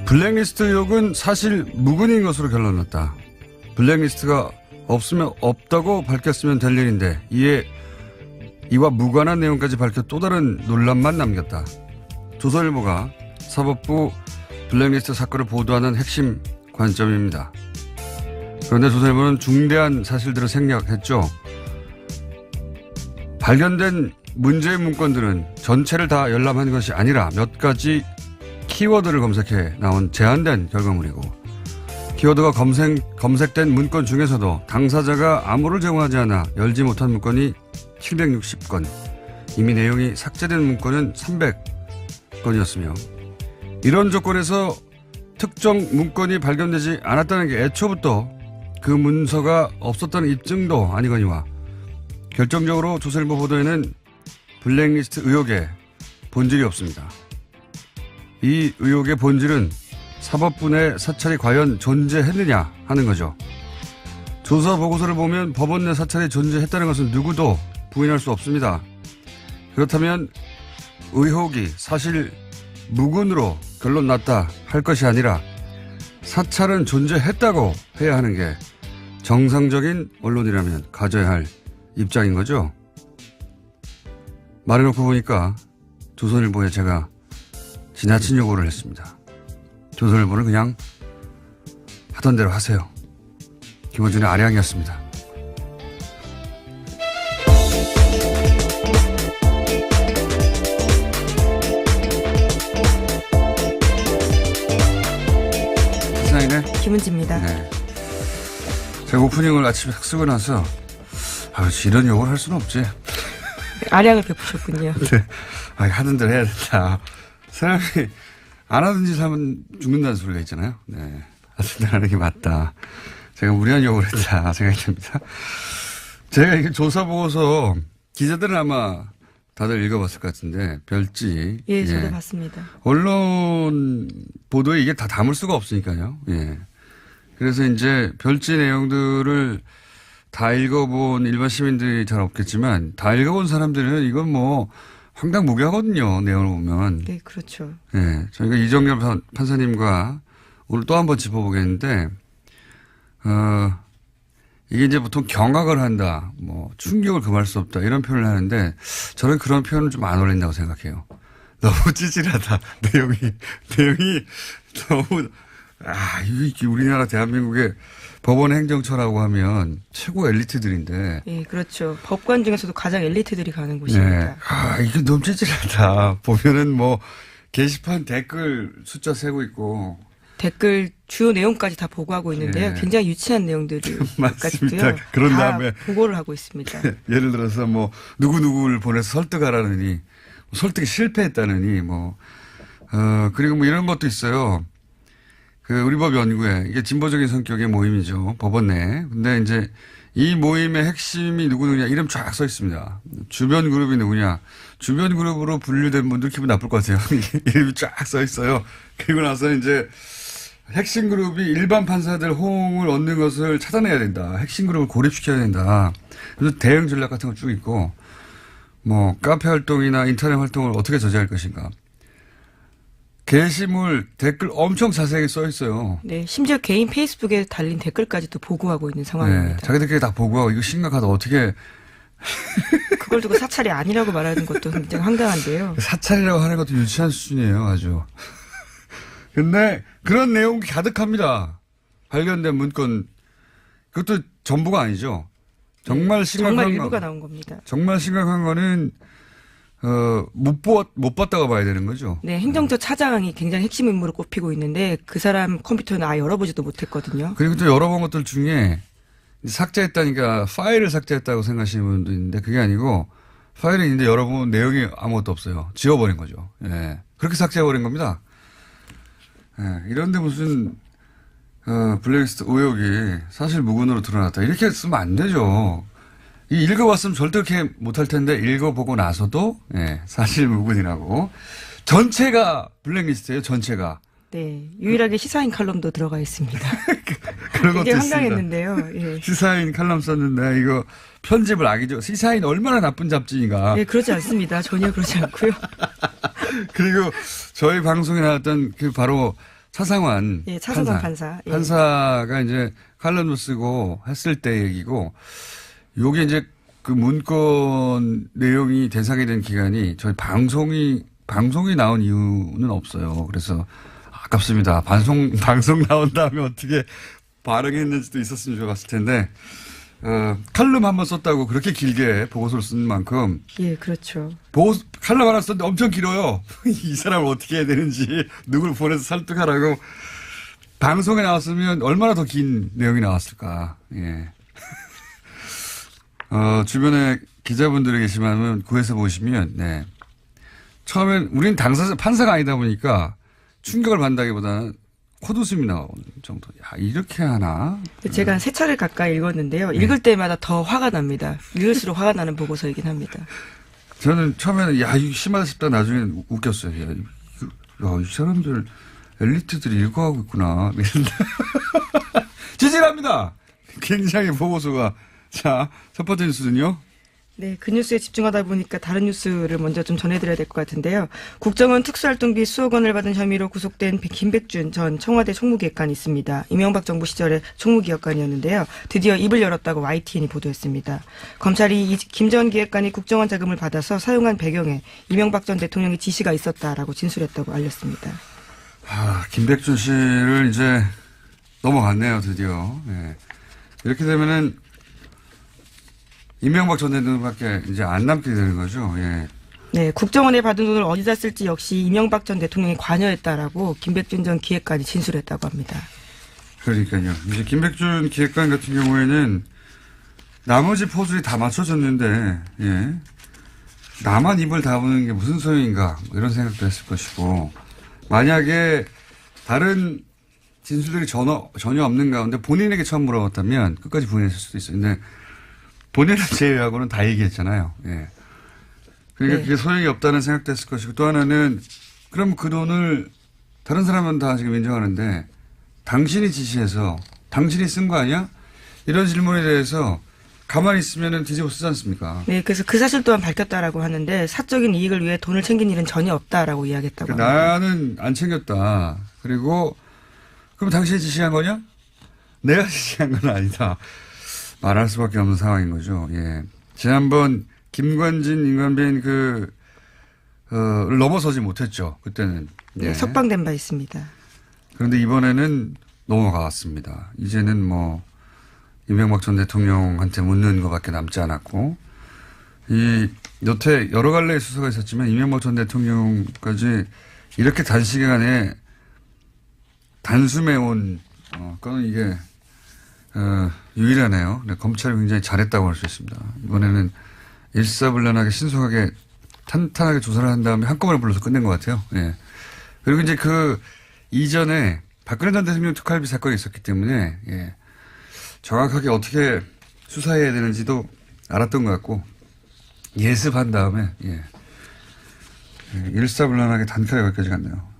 블랙리스트 의혹은 사실 무근인 것으로 결론났다. 블랙리스트가 없으면 없다고 밝혔으면 될 일인데 이와 무관한 내용까지 밝혀 또 다른 논란만 남겼다. 조선일보가 사법부 블랙리스트 사건을 보도하는 핵심 관점입니다. 그런데 조선일보는 중대한 사실들을 생략했죠. 발견된 문제의 문건들은 전체를 다 열람한 것이 아니라 몇 가지 키워드를 검색해 나온 제한된 결과물이고, 키워드가 검색된 문건 중에서도 당사자가 암호를 제공하지 않아 열지 못한 문건이 760건, 이미 내용이 삭제된 문건은 300건이었으며 이런 조건에서 특정 문건이 발견되지 않았다는 게 애초부터 그 문서가 없었다는 입증도 아니거니와 결정적으로 조선일보 보도에는 블랙리스트 의혹에 본질이 없습니다. 이 의혹의 본질은 사법부 내 사찰이 과연 존재했느냐 하는 거죠. 조사 보고서를 보면 법원 내 사찰이 존재했다는 것은 누구도 부인할 수 없습니다. 그렇다면 의혹이 사실 무근으로 결론 났다 할 것이 아니라 사찰은 존재했다고 해야 하는 게 정상적인 언론이라면 가져야 할 입장인 거죠. 말해놓고 보니까 조선일보에 제가 지나친 요구를 했습니다. 조선일보는 그냥 하던 대로 하세요. 김어준의 아량이었습니다. 시사인의 김은지입니다. 네. 제가 오프닝을 아침에 딱 쓰고 나서 이런 욕을 할 수는 없지. 아량을 베푸셨군요. 네. 하던 대로 해야 된다. 사람이 안 하던 짓 하면 죽는다는 소리가 있잖아요. 네. 하던 대로 하는 게 맞다. 제가 무리한 욕을 했다 생각이 듭니다. 제가 이게 조사 보고서 기자들은 아마 다들 읽어봤을 것 같은데 별지. 예, 저도 봤습니다. 언론 보도에 이게 다 담을 수가 없으니까요. 예. 그래서 이제 별지 내용들을 다 읽어본 일반 시민들이 잘 없겠지만 다 읽어본 사람들은 이건 뭐 황당무계하거든요. 내용을 보면. 네, 그렇죠. 예. 저희가 이정렬 판사님과 오늘 또 한 번 짚어보겠는데, 이게 이제 보통 경악을 한다, 뭐 충격을 금할 수 없다 이런 표현을 하는데 저는 그런 표현은 좀 안 어울린다고 생각해요. 너무 찌질하다. 내용이 너무 이게 우리나라 대한민국의 법원 행정처라고 하면 최고 엘리트들인데. 예, 그렇죠. 법관 중에서도 가장 엘리트들이 가는 곳입니다. 네. 이게 너무 찌질하다. 보면은 뭐 게시판 댓글 숫자 세고 있고. 댓글 주요 내용까지 다 보고하고 있는데요. 네. 굉장히 유치한 내용들까지도요. 그런 다 다음에 보고를 하고 있습니다. 예를 들어서 뭐 누구누구를 보내서 설득하라느니 설득이 실패했다느니 그리고 뭐 이런 것도 있어요. 우리 법 연구회 이게 진보적인 성격의 모임이죠. 법원 내. 근데 이제 이 모임의 핵심이 누구느냐 이름 쫙 써 있습니다. 주변 그룹이 누구냐. 주변 그룹으로 분류된 분들 기분 나쁠 것 같아요. 이름이 쫙 써 있어요. 그리고 나서 이제 핵심 그룹이 일반 판사들 호응을 얻는 것을 차단해야 된다. 핵심 그룹을 고립시켜야 된다. 그래서 대응 전략 같은 거 쭉 있고 뭐 카페 활동이나 인터넷 활동을 어떻게 저지할 것인가. 게시물 댓글 엄청 자세하게 써 있어요. 네, 심지어 개인 페이스북에 달린 댓글까지도 보고하고 있는 상황입니다. 네, 자기들끼리 다 보고하고 이거 심각하다. 어떻게 그걸 두고 사찰이 아니라고 말하는 것도 굉장히 황당한데요. 사찰이라고 하는 것도 유치한 수준이에요. 아주. 근데 그런 내용이 가득합니다. 발견된 문건. 그것도 전부가 아니죠. 정말 심각한 정말 일부가 나온 겁니다. 정말 심각한 거는 못 봤다고 봐야 되는 거죠. 네, 행정처 차장이 굉장히 핵심 인물을 꼽히고 있는데 그 사람 컴퓨터는 아예 열어보지도 못했거든요. 그리고 또 열어본 것들 중에 삭제했다니까 파일을 삭제했다고 생각하시는 분도 있는데 그게 아니고 파일이 있는데 열어보면 내용이 아무것도 없어요. 지워버린 거죠. 예. 그렇게 삭제해버린 겁니다. 예. 이런데 무슨 블랙리스트 의혹이 사실 무근으로 드러났다. 이렇게 쓰면 안 되죠. 읽어봤으면 절대 그렇게 못할 텐데 읽어보고 나서도 사실 무근이라고. 전체가 블랙리스트예요. 전체가. 네, 유일하게 시사인 칼럼도 들어가 있습니다. 그런 것도 굉장히 있습니다. 황당했는데요. 예. 시사인 칼럼 썼는데 이거 편집을 악이죠. 시사인 얼마나 나쁜 잡지인가. 네, 그러지 않습니다. 전혀 그러지 않고요. 그리고 저희 방송에 나왔던 바로 차상환. 예, 차상환 판사. 예. 판사가 이제 칼럼을 쓰고 했을 때 얘기고, 요게 이제 그 문건 내용이 대상이 된 기간이 저희 방송이 나온 이유는 없어요. 그래서 아깝습니다. 방송 나온 다음에 어떻게 반응했는지도 있었으면 좋았을 텐데, 칼럼 한 번 썼다고 그렇게 길게 보고서를 쓴 만큼. 예, 그렇죠. 칼럼 하나 썼는데 엄청 길어요. 이 사람을 어떻게 해야 되는지, 누굴 보내서 설득하라고. 방송에 나왔으면 얼마나 더 긴 내용이 나왔을까. 예. 주변에 기자분들이 계시면 구해서 보시면, 네. 처음엔 우린 판사가 아니다 보니까 충격을 받는다기보다는 콧웃음이 나오는 정도. 야, 이렇게 하나? 제가 한 3차례 가까이 읽었는데요. 읽을 때마다 더 화가 납니다. 읽을수록 화가 나는 보고서이긴 합니다. 저는 처음에는 야, 이거 심하다 싶다 나중에 웃겼어요. 야, 이 사람들 엘리트들이 읽어가고 있구나. 지질합니다. 굉장히 보고서가. 자, 첫 번째 뉴스는요. 네, 그 뉴스에 집중하다 보니까 다른 뉴스를 먼저 좀 전해드려야 될 것 같은데요. 국정원 특수활동비 수억 원을 받은 혐의로 구속된 김백준 전 청와대 총무기획관이 있습니다. 이명박 정부 시절에 총무기획관이었는데요. 드디어 입을 열었다고 YTN이 보도했습니다. 검찰이 김 전 기획관이 국정원 자금을 받아서 사용한 배경에 이명박 전 대통령의 지시가 있었다라고 진술했다고 알렸습니다. 김백준 씨를 이제 넘어갔네요, 드디어. 네. 이렇게 되면은 이명박 전 대통령밖에 이제 안 남게 되는 거죠. 예. 네, 국정원에 받은 돈을 어디다 쓸지 역시 이명박 전 대통령이 관여했다라고 김백준 전 기획관이 진술했다고 합니다. 그러니까요. 이제 김백준 기획관 같은 경우에는 나머지 포즈에 다 맞춰졌는데, 예. 나만 입을 다무는 게 무슨 소용인가, 이런 생각도 했을 것이고, 만약에 다른 진술들이 전혀 없는 가운데 본인에게 처음 물어봤다면 끝까지 부인했을 수도 있어요. 근데 본인을 제외하고는 다 얘기했잖아요. 예. 그러니까 네. 그게 소용이 없다는 생각도 했을 것이고, 또 하나는 그럼 그 돈을 다른 사람은 다 지금 인정하는데 당신이 지시해서 당신이 쓴 거 아니야? 이런 질문에 대해서 가만히 있으면은 뒤집어 쓰지 않습니까? 네, 그래서 그 사실 또한 밝혔다라고 하는데 사적인 이익을 위해 돈을 챙긴 일은 전혀 없다라고 이야기했다고 합니다. 나는 안 챙겼다. 그리고 그럼 당신이 지시한 거냐? 내가 지시한 건 아니다. 말할 수밖에 없는 상황인 거죠. 예. 지난번 김관진, 임관빈 를 넘어서지 못했죠. 그때는. 네, 예. 석방된 바 있습니다. 그런데 이번에는 넘어갔습니다. 이제는 뭐 이명박 전 대통령한테 묻는 것밖에 남지 않았고, 여태 여러 갈래의 수사가 있었지만 이명박 전 대통령까지 이렇게 단시간에 단숨해온 거는 이게 유일하네요. 네, 검찰이 굉장히 잘했다고 할 수 있습니다. 이번에는 일사불란하게 신속하게 탄탄하게 조사를 한 다음에 한꺼번에 불러서 끝낸 것 같아요. 예. 그리고 이제 그 이전에 박근혜 전 대통령 특활비 사건이 있었기 때문에, 예. 정확하게 어떻게 수사해야 되는지도 알았던 것 같고, 예습한 다음에, 예. 일사불란하게 단칼에 거기까지 갔네요.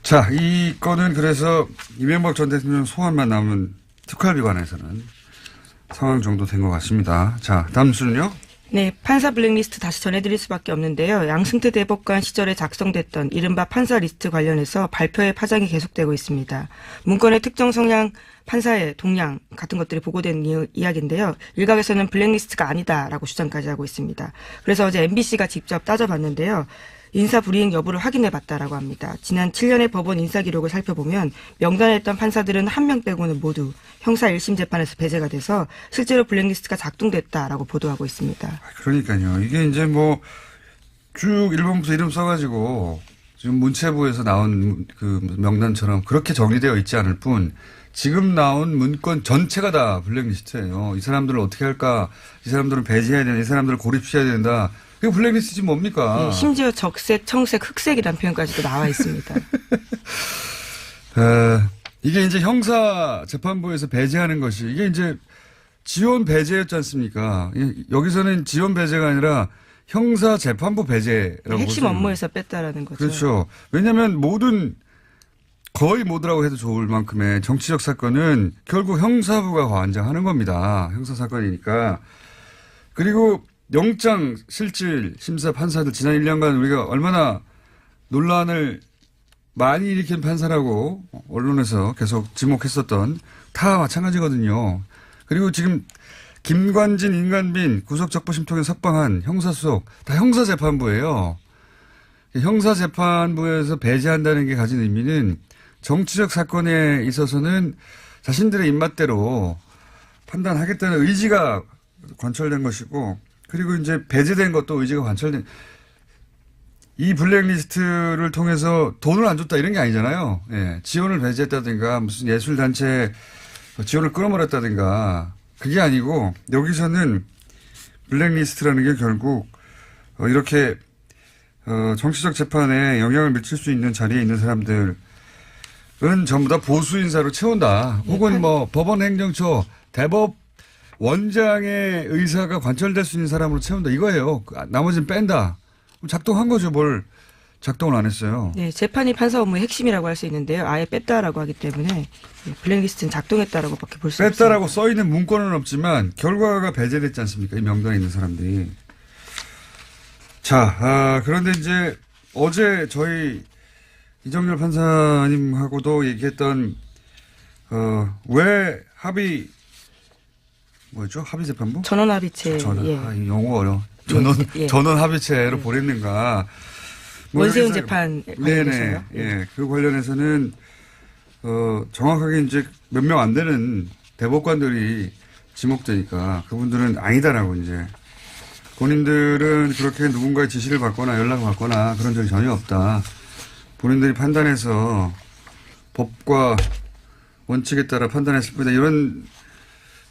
자, 이 건은 그래서 이명박 전 대통령 소환만 남은 특활비 관해서는 상황 정도 된 것 같습니다. 자, 다음 뉴스는요? 네, 판사 블랙리스트 다시 전해드릴 수밖에 없는데요. 양승태 대법관 시절에 작성됐던 이른바 판사 리스트 관련해서 발표의 파장이 계속되고 있습니다. 문건의 특정 성향 판사의 동향 같은 것들이 보고된 이야기인데요. 일각에서는 블랙리스트가 아니다라고 주장까지 하고 있습니다. 그래서 어제 MBC가 직접 따져봤는데요. 인사 불이행 여부를 확인해봤다라고 합니다. 지난 7년의 법원 인사 기록을 살펴보면 명단에 있던 판사들은 한 명 빼고는 모두 형사 1심 재판에서 배제가 돼서 실제로 블랙리스트가 작동됐다라고 보도하고 있습니다. 그러니까요. 이게 이제 뭐 쭉 1번부터 이름 써가지고 지금 문체부에서 나온 그 명단처럼 그렇게 정리되어 있지 않을 뿐 지금 나온 문건 전체가 다 블랙리스트예요. 이 사람들을 어떻게 할까? 이 사람들은 배제해야 된다. 이 사람들을 고립시켜야 된다. 이거 블랙리스트지 뭡니까? 네, 심지어 적색, 청색, 흑색이라는 표현까지도 나와 있습니다. 이게 이제 형사 재판부에서 배제하는 것이 이게 이제 지원 배제였지 않습니까? 여기서는 지원 배제가 아니라 형사 재판부 배제라고 핵심 업무에서 뺐다라는 거죠. 그렇죠. 왜냐하면 거의 모두라고 해도 좋을 만큼의 정치적 사건은 결국 형사부가 관장하는 겁니다. 형사 사건이니까. 그리고 영장 실질 심사 판사들 지난 1년간 우리가 얼마나 논란을 많이 일으킨 판사라고 언론에서 계속 지목했었던 다 마찬가지거든요. 그리고 지금 김관진, 임관빈 구속적부심통에 석방한 형사수석 다 형사재판부예요. 형사재판부에서 배제한다는 게 가진 의미는 정치적 사건에 있어서는 자신들의 입맛대로 판단하겠다는 의지가 관철된 것이고, 그리고 이제 배제된 것도 의지가 관철된, 이 블랙리스트를 통해서 돈을 안 줬다 이런 게 아니잖아요. 예. 지원을 배제했다든가 무슨 예술단체 지원을 끊어버렸다든가 그게 아니고, 여기서는 블랙리스트라는 게 결국 이렇게 정치적 재판에 영향을 미칠 수 있는 자리에 있는 사람들은 전부 다 보수 인사로 채운다. 혹은 뭐 법원 행정처 대법 원장의 의사가 관철될 수 있는 사람으로 채운다. 이거예요. 나머지는 뺀다. 작동한 거죠. 뭘 작동을 안 했어요. 네, 재판이 판사 업무의 핵심이라고 할 수 있는데요. 아예 뺐다라고 하기 때문에 블랙리스트는 작동했다라고밖에 볼 수 없습니다. 뺐다라고 써 있는 문건은 없지만 결과가 배제됐지 않습니까? 이 명단에 있는 사람들이. 자, 그런데 이제 어제 저희 이정열 판사님하고도 얘기했던 왜 합의 뭐였죠? 합의재판부? 전원합의체. 전원. 예. 영어 어려워. 예. 전원 합의체로 보냈는가. 원세훈 재판 네네. 관련해서요. 예. 그 관련해서는 정확하게 이제 몇 명 안 되는 대법관들이 지목되니까 그분들은 아니다라고 이제 본인들은 그렇게 누군가의 지시를 받거나 연락을 받거나 그런 적이 전혀 없다. 본인들이 판단해서 법과 원칙에 따라 판단했을 뿐이다.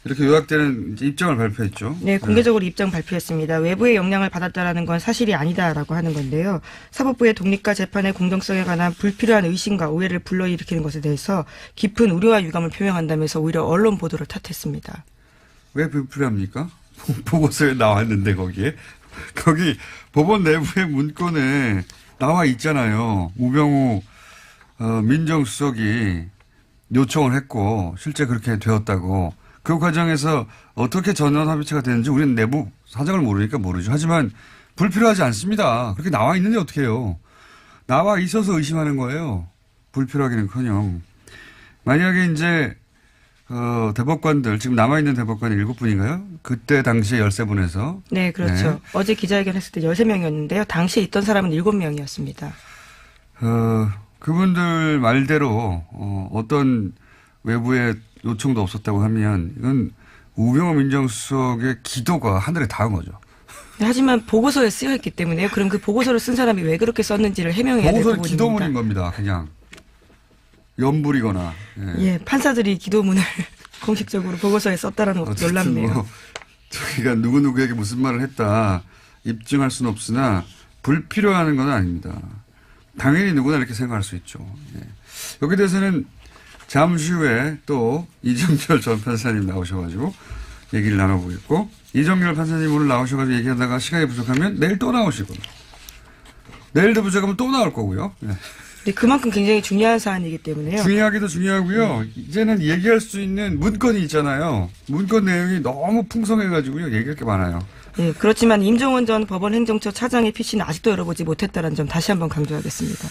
이렇게 요약되는 이제 입장을 발표했죠. 네, 공개적으로 입장 발표했습니다. 외부의 영향을 받았다라는 건 사실이 아니다라고 하는 건데요. 사법부의 독립과 재판의 공정성에 관한 불필요한 의심과 오해를 불러일으키는 것에 대해서 깊은 우려와 유감을 표명한다면서 오히려 언론 보도를 탓했습니다. 왜 불필요합니까? 보고서에 나왔는데 거기 법원 내부의 문건에 나와 있잖아요. 우병우 민정수석이 요청을 했고 실제 그렇게 되었다고. 그 과정에서 어떻게 전원 합의체가 되는지 우리는 내부 사정을 모르니까 모르죠. 하지만 불필요하지 않습니다. 그렇게 나와 있는데 어떻게 해요. 나와 있어서 의심하는 거예요. 불필요하기는커녕. 만약에 이제 대법관들 지금 남아있는 대법관이 7분인가요? 그때 당시에 13분에서. 네, 그렇죠. 네. 어제 기자회견 했을 때 13명이었는데요. 당시에 있던 사람은 7명이었습니다. 그분들 말대로 어떤 외부의 요청도 없었다고 하면 이건 우병우 민정수석의 기도가 하늘에 닿은 거죠. 네, 하지만 보고서에 쓰여있기 때문에요. 그럼 그 보고서를 쓴 사람이 왜 그렇게 썼는지를 해명해야 될 부분입니다. 보고서는 기도문인 겁니다. 그냥 연불이거나. 예, 판사들이 기도문을 공식적으로 보고서에 썼다라는 것도 놀랍네요. 뭐 저희가 누구누구에게 무슨 말을 했다 입증할 수는 없으나 불필요한 건 아닙니다. 당연히 누구나 이렇게 생각할 수 있죠. 예. 여기에 대해서는 잠시 후에 또 이정열 전 판사님 나오셔가지고 얘기를 나눠보겠고, 이정열 판사님 오늘 나오셔가지고 얘기하다가 시간이 부족하면 내일 또 나오시고, 내일도 부족하면 또 나올 거고요. 네. 네, 그만큼 굉장히 중요한 사안이기 때문에요. 중요하기도 중요하고요. 이제는 얘기할 수 있는 문건이 있잖아요. 문건 내용이 너무 풍성해가지고요. 얘기할 게 많아요. 네, 그렇지만 임종원 전 법원 행정처 차장의 PC는 아직도 열어보지 못했다는 점 다시 한번 강조하겠습니다.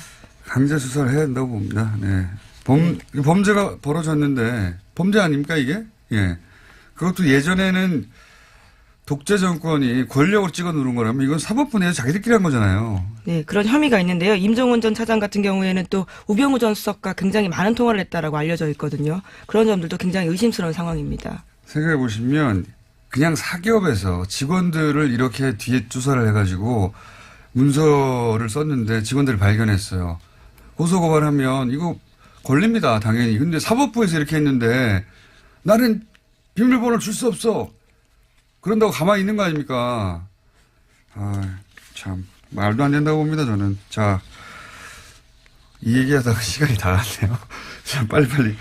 강제 수사를 해야 된다고 봅니다. 네. 범죄가 벌어졌는데 범죄 아닙니까 이게? 예. 그것도 예전에는 독재 정권이 권력으로 찍어 누른 거라면 이건 사법부 내에서 자기들끼리 한 거잖아요. 네, 그런 혐의가 있는데요. 임종원 전 차장 같은 경우에는 또 우병우 전 수석과 굉장히 많은 통화를 했다라고 알려져 있거든요. 그런 점들도 굉장히 의심스러운 상황입니다. 생각해 보시면 그냥 사기업에서 직원들을 이렇게 뒤에 주사를 해가지고 문서를 썼는데 직원들을 발견했어요. 고소고발하면 이거 걸립니다, 당연히. 근데 사법부에서 이렇게 했는데 나는 비밀번호를 줄 수 없어. 그런다고 가만히 있는 거 아닙니까? 아, 참 말도 안 된다고 봅니다, 저는. 자, 이 얘기하다가 시간이 다 갔네요. 자, 빨리빨리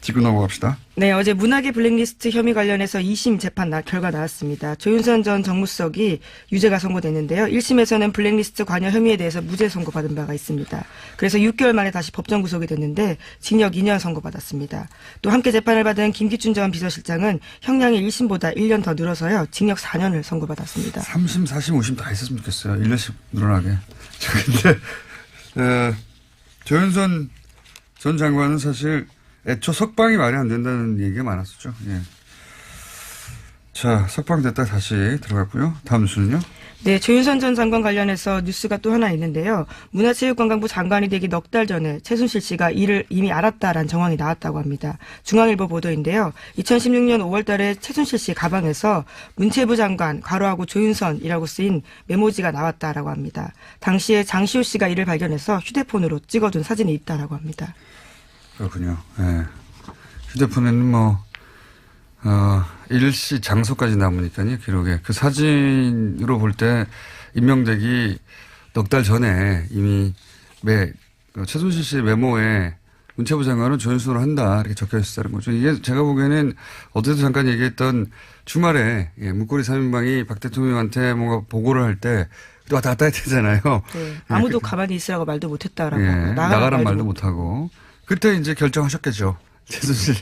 짚고 넘어갑시다. 네, 어제 문학의 블랙리스트 혐의 관련해서 2심 재판 결과 나왔습니다. 조윤선 전 정무수석이 유죄가 선고됐는데요. 1심에서는 블랙리스트 관여 혐의에 대해서 무죄 선고받은 바가 있습니다. 그래서 6개월 만에 다시 법정 구속이 됐는데 징역 2년 선고받았습니다. 또 함께 재판을 받은 김기춘 전 비서실장은 형량이 1심보다 1년 더 늘어서요. 징역 4년을 선고받았습니다. 3심, 4심, 5심 다 했었으면 좋겠어요. 1년씩 늘어나게. 근데 조윤선 전 장관은 사실 애초 석방이 말이 안 된다는 얘기가 많았었죠. 예. 자, 석방됐다 다시 들어갔고요. 다음 뉴스는요? 네, 조윤선 전 장관 관련해서 뉴스가 또 하나 있는데요. 문화체육관광부 장관이 되기 넉 달 전에 최순실 씨가 이를 이미 알았다라는 정황이 나왔다고 합니다. 중앙일보 보도인데요. 2016년 5월 달에 최순실 씨 가방에서 문체부 장관 괄호하고 조윤선이라고 쓰인 메모지가 나왔다라고 합니다. 당시에 장시호 씨가 이를 발견해서 휴대폰으로 찍어둔 사진이 있다라고 합니다. 그렇군요. 예. 휴대폰에는 일시 장소까지 남으니까요, 기록에. 그 사진으로 볼 때 임명되기 넉 달 전에 이미 최순실 씨 메모에 문체부 장관은 조윤선으로 한다, 이렇게 적혀 있었다는 거죠. 이게 제가 보기에는 어제도 잠깐 얘기했던 주말에, 문고리 3인방이 박 대통령한테 뭔가 보고를 할 때 왔다 갔다 해야 되잖아요. 네, 아무도 가만히 있으라고 말도 못했다라고. 나가란 말도 못하고. 그때 이제 결정하셨겠죠. 최순실.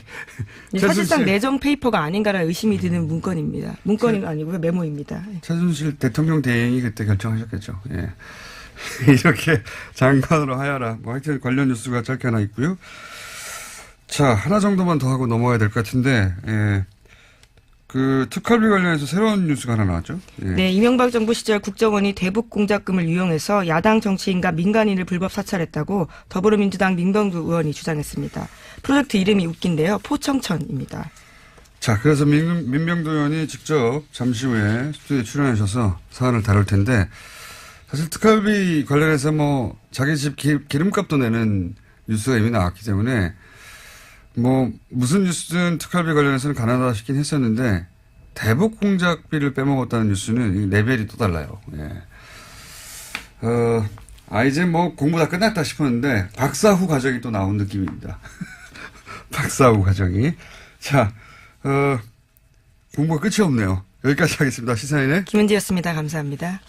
사실상 내정 페이퍼가 아닌가라는 의심이 드는 문건입니다. 문건이 아니고요, 메모입니다. 최순실 대통령 대행이 그때 결정하셨겠죠. 예. 이렇게 장관으로 하여라. 하여튼 관련 뉴스가 짧게 하나 있고요. 자, 하나 정도만 더 하고 넘어가야 될 것 같은데, 예. 그 특활비 관련해서 새로운 뉴스가 하나 나왔죠. 예. 네, 이명박 정부 시절 국정원이 대북 공작금을 이용해서 야당 정치인과 민간인을 불법 사찰했다고 더불어민주당 민병두 의원이 주장했습니다. 프로젝트 이름이 웃긴데요. 포청천입니다. 자, 그래서 민병두 의원이 직접 잠시 후에 스튜디오에 출연하셔서 사안을 다룰 텐데, 사실 특활비 관련해서 자기 집 기름값도 내는 뉴스가 이미 나왔기 때문에 무슨 뉴스든 특활비 관련해서는 가난하다 싶긴 했었는데, 대북 공작비를 빼먹었다는 뉴스는 레벨이 또 달라요. 예. 이제 공부 다 끝났다 싶었는데, 박사 후 과정이 또 나온 느낌입니다. 박사 후 과정이. 자, 공부가 끝이 없네요. 여기까지 하겠습니다. 시사인의 김은지였습니다. 감사합니다.